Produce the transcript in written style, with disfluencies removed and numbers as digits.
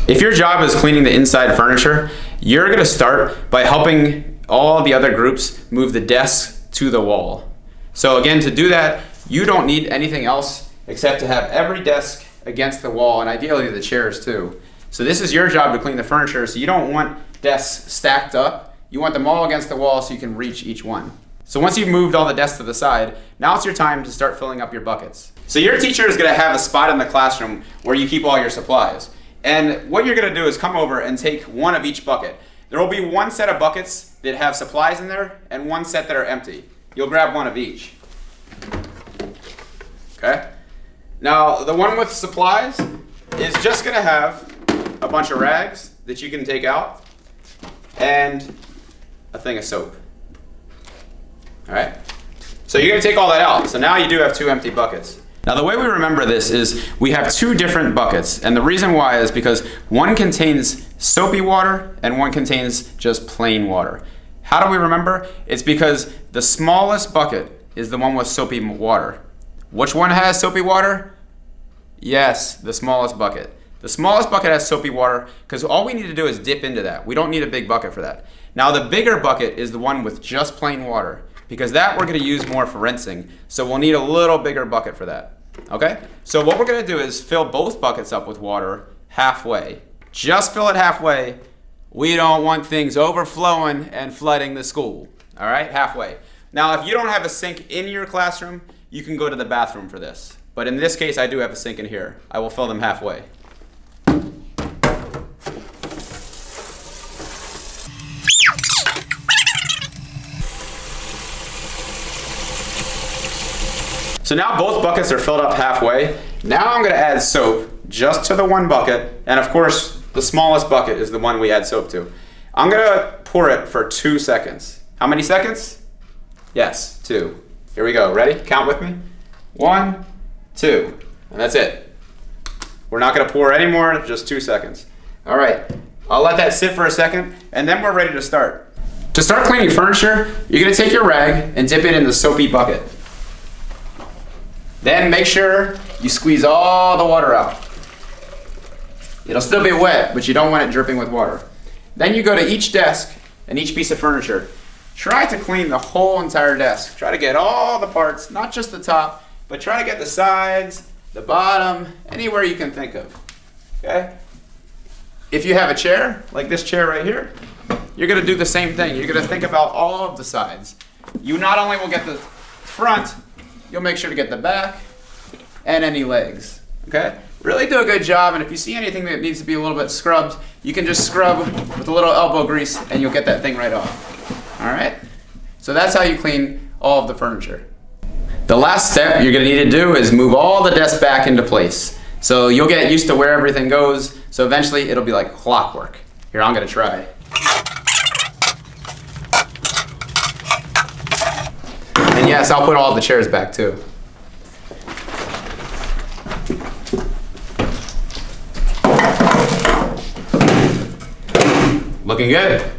If your job is cleaning the inside furniture, you're gonna start by helping all the other groups move the desks to the wall. So again, to do that, you don't need anything else except to have every desk against the wall, and ideally the chairs too. So this is your job to clean the furniture, so you don't want desks stacked up. You want them all against the wall so you can reach each one. So once you've moved all the desks to the side, now it's your time to start filling up your buckets. So your teacher is gonna have a spot in the classroom where you keep all your supplies. And what you're gonna do is come over and take one of each bucket. There will be one set of buckets that have supplies in there and one set that are empty. You'll grab one of each. Okay? Now, the one with supplies is just gonna have a bunch of rags that you can take out and a thing of soap. All right? So you're gonna take all that out. So now you do have two empty buckets. Now the way we remember this is we have two different buckets, and the reason why is because one contains soapy water and one contains just plain water. How do we remember? It's because the smallest bucket is the one with soapy water. Which one has soapy water? Yes, the smallest bucket. The smallest bucket has soapy water because all we need to do is dip into that. We don't need a big bucket for that. Now the bigger bucket is the one with just plain water, because that we're gonna use more for rinsing. So we'll need a little bigger bucket for that. Okay? So what we're gonna do is fill both buckets up with water halfway. Just fill it halfway. We don't want things overflowing and flooding the school. All right? Halfway. Now if you don't have a sink in your classroom, you can go to the bathroom for this. But in this case, I do have a sink in here. I will fill them halfway. So now both buckets are filled up halfway. Now I'm gonna add soap just to the one bucket. And of course, the smallest bucket is the one we add soap to. I'm gonna pour it for 2 seconds. How many seconds? Yes, 2. Here we go, ready? Count with me. 1, 2, and that's it. We're not gonna pour any more, just 2 seconds. All right, I'll let that sit for a second, and then we're ready to start. To start cleaning furniture, you're gonna take your rag and dip it in the soapy bucket. Then make sure you squeeze all the water out. It'll still be wet, but you don't want it dripping with water. Then you go to each desk and each piece of furniture. Try to clean the whole entire desk. Try to get all the parts, not just the top, but try to get the sides, the bottom, anywhere you can think of. Okay? If you have a chair, like this chair right here, you're gonna do the same thing. You're gonna think about all of the sides. You not only will get the front, you'll make sure to get the back and any legs, okay? Really do a good job, and if you see anything that needs to be a little bit scrubbed, you can just scrub with a little elbow grease and you'll get that thing right off, all right? So that's how you clean all of the furniture. The last step you're gonna need to do is move all the desks back into place. So you'll get used to where everything goes, so eventually it'll be like clockwork. Here, I'm gonna try. And yes, I'll put all the chairs back too. Looking good.